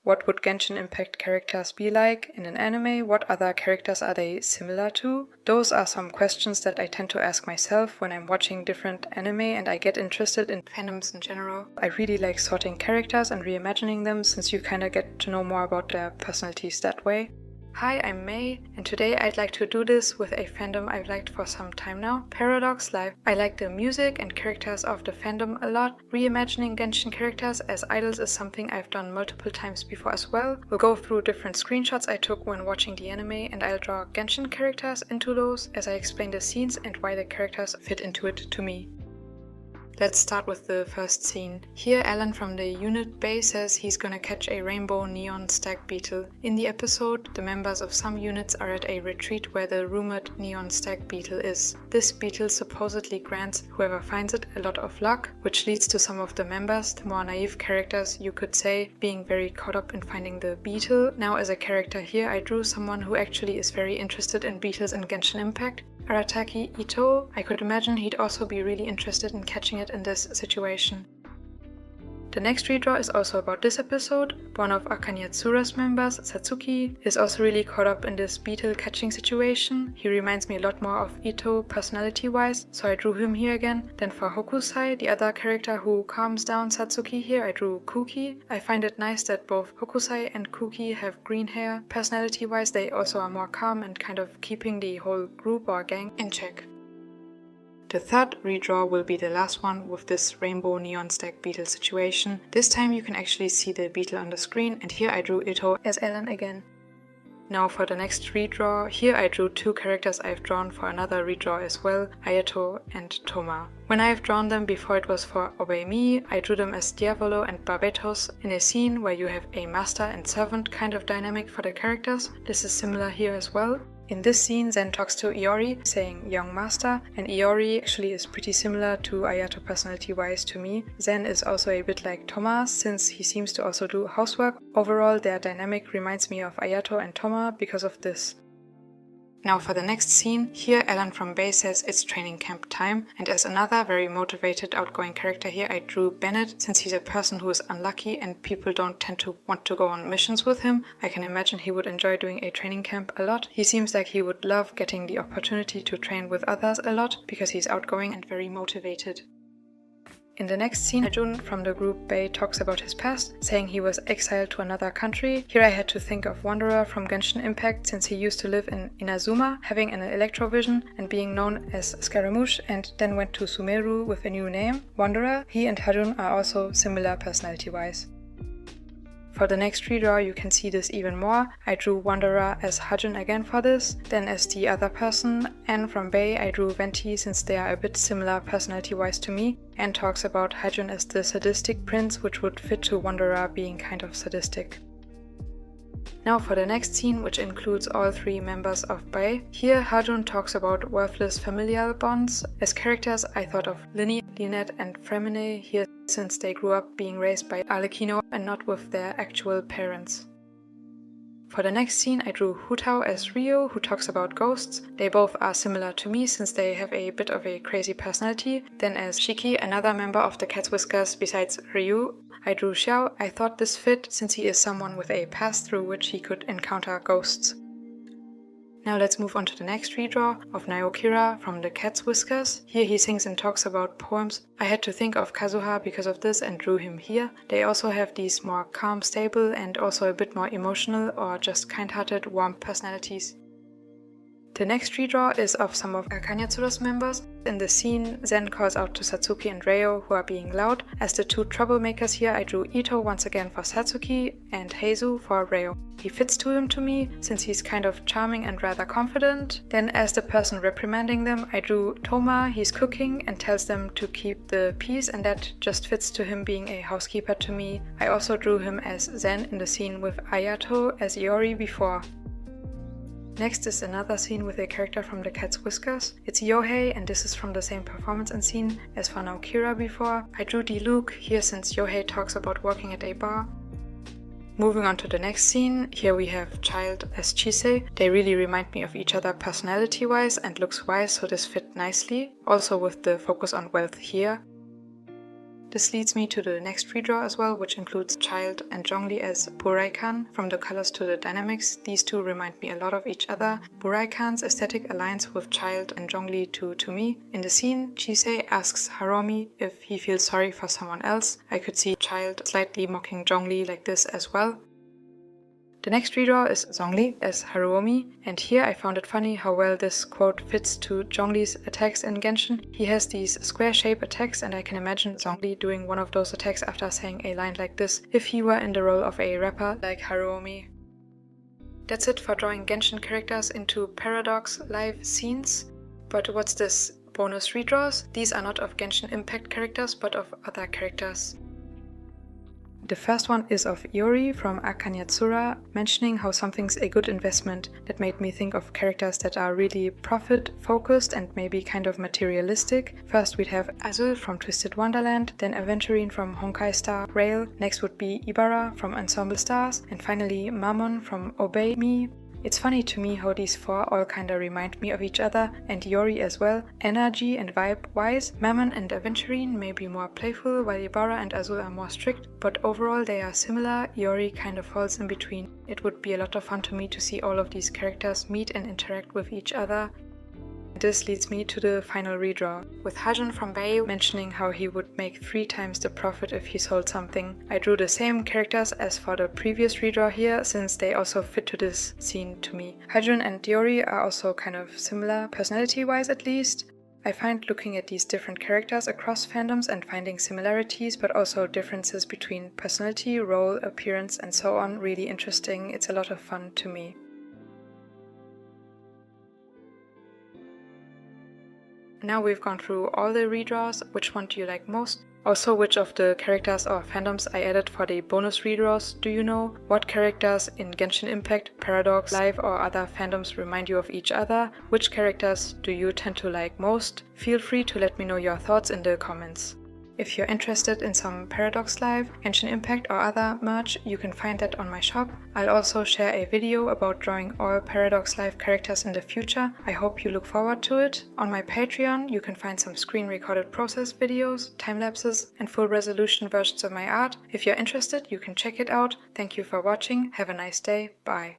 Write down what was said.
What would Genshin Impact characters be like in an anime? What other characters are they similar to? Those are some questions that I tend to ask myself when I'm watching different anime and I get interested in fandoms in general. I really like sorting characters and reimagining them since you kinda get to know more about their personalities that way. Hi, I'm May, and today I'd like to do this with a fandom I've liked for some time now, Paradix Live. I like the music and characters of the fandom a lot. Reimagining Genshin characters as idols is something I've done multiple times before as well. We'll go through different screenshots I took when watching the anime, and I'll draw Genshin characters into those as I explain the scenes and why the characters fit into it to me. Let's start with the first scene. Here Alan from the unit bay says he's gonna catch a rainbow neon stag beetle. In the episode, the members of some units are at a retreat where the rumored neon stag beetle is. This beetle supposedly grants whoever finds it a lot of luck, which leads to some of the members, the more naive characters you could say, being very caught up in finding the beetle. Now as a character here I drew someone who actually is very interested in beetles in Genshin Impact. Arataki Ito. I could imagine he'd also be really interested in catching it in this situation. The next redraw is also about this episode. One of Akanyatsura's members, Satsuki, is also really caught up in this beetle catching situation. He reminds me a lot more of Ito personality-wise, so I drew him here again. Then for Hokusai, the other character who calms down Satsuki here, I drew Kuki. I find it nice that both Hokusai and Kuki have green hair. Personality-wise, they also are more calm and kind of keeping the whole group or gang in check. The third redraw will be the last one with this rainbow neon stag beetle situation. This time you can actually see the beetle on the screen, and here I drew Ito as Ellen again. Now for the next redraw, here I drew two characters I've drawn for another redraw as well, Ayato and Toma. When I've drawn them before it was for Obey Me, I drew them as Diavolo and Barbetos in a scene where you have a master and servant kind of dynamic for the characters. This is similar here as well. In this scene, Zen talks to Iori, saying young master, and Iori actually is pretty similar to Ayato personality-wise to me. Zen is also a bit like Toma, since he seems to also do housework. Overall, their dynamic reminds me of Ayato and Toma because of this. Now for the next scene, here Alan from Bay says it's training camp time, and as another very motivated outgoing character here I drew Bennett, since he's a person who is unlucky and people don't tend to want to go on missions with him. I can imagine he would enjoy doing a training camp a lot. He seems like he would love getting the opportunity to train with others a lot because he's outgoing and very motivated. In the next scene, Arjun from the group Bay talks about his past, saying he was exiled to another country. Here I had to think of Wanderer from Genshin Impact, since he used to live in Inazuma, having an electrovision and being known as Scaramouche, and then went to Sumeru with a new name, Wanderer. He and Arjun are also similar personality-wise. For the next redraw you can see this even more. I drew Wanderer as Hajun again for this, then as the other person, Anne from Bay I drew Venti since they are a bit similar personality-wise to me. Anne talks about Hajun as the sadistic prince, which would fit to Wanderer being kind of sadistic. Now for the next scene, which includes all three members of Bay. Here Hajun talks about worthless familial bonds. As characters I thought of Linny, Lynette and Fremine here, since they grew up being raised by Arlecchino and not with their actual parents. For the next scene I drew Hutao as Rio, who talks about ghosts. They both are similar to me since they have a bit of a crazy personality. Then as Shiki, another member of the Cat's Whiskers besides Ryu, I drew Xiao. I thought this fit since he is someone with a past through which he could encounter ghosts. Now let's move on to the next redraw of Naokira from the Cat's Whiskers. Here he sings and talks about poems. I had to think of Kazuha because of this and drew him here. They also have these more calm, stable and also a bit more emotional or just kind-hearted, warm personalities. The next redraw is of some of Akanyatsura's members. In the scene, Zen calls out to Satsuki and Reo, who are being loud. As the two troublemakers here, I drew Ito once again for Satsuki and Heizu for Reo. He fits to him to me, since he's kind of charming and rather confident. Then as the person reprimanding them, I drew Toma. He's cooking and tells them to keep the peace, and that just fits to him being a housekeeper to me. I also drew him as Zen in the scene with Ayato as Iori before. Next is another scene with a character from the Cat's Whiskers. It's Yohei, and this is from the same performance and scene as for Naokira before. I drew Diluc here since Yohei talks about working at a bar. Moving on to the next scene, here we have Child as Chisei. They really remind me of each other personality-wise and looks-wise, so this fit nicely, also with the focus on wealth here. This leads me to the next redraw as well, which includes Child and Zhongli as Buraikan. From the colors to the dynamics, these two remind me a lot of each other. Buraikan's aesthetic aligns with Child and Zhongli to me. In the scene, Chisei asks Haromi if he feels sorry for someone else. I could see Child slightly mocking Zhongli like this as well. The next redraw is Zhongli as Haruomi, and here I found it funny how well this quote fits to Zhongli's attacks in Genshin. He has these square-shape attacks, and I can imagine Zhongli doing one of those attacks after saying a line like this if he were in the role of a rapper like Haruomi. That's it for drawing Genshin characters into Paradix live scenes. But what's this? Bonus redraws? These are not of Genshin Impact characters, but of other characters. The first one is of Iori from Akanyatsura, mentioning how something's a good investment. That made me think of characters that are really profit-focused and maybe kind of materialistic. First we'd have Azul from Twisted Wonderland, then Aventurine from Honkai Star Rail, next would be Ibarra from Ensemble Stars, and finally Mammon from Obey Me. It's funny to me how these four all kinda remind me of each other, and Iori as well. Energy and vibe-wise, Mammon and Aventurine may be more playful, while Ibarra and Azul are more strict, but overall they are similar. Iori kind of falls in between. It would be a lot of fun to me to see all of these characters meet and interact with each other. This leads me to the final redraw, with Hajun from Bay mentioning how he would make 3 times the profit if he sold something. I drew the same characters as for the previous redraw here, since they also fit to this scene to me. Hajun and Iori are also kind of similar, personality-wise at least. I find looking at these different characters across fandoms and finding similarities but also differences between personality, role, appearance and so on really interesting. It's a lot of fun to me. Now we've gone through all the redraws. Which one do you like most? Also, which of the characters or fandoms I added for the bonus redraws do you know? What characters in Genshin Impact, Paradix, Live or other fandoms remind you of each other? Which characters do you tend to like most? Feel free to let me know your thoughts in the comments. If you're interested in some Paradix Live, Genshin Impact or other merch, you can find that on my shop. I'll also share a video about drawing all Paradix Live characters in the future. I hope you look forward to it. On my Patreon, you can find some screen recorded process videos, time lapses and full resolution versions of my art. If you're interested, you can check it out. Thank you for watching. Have a nice day. Bye.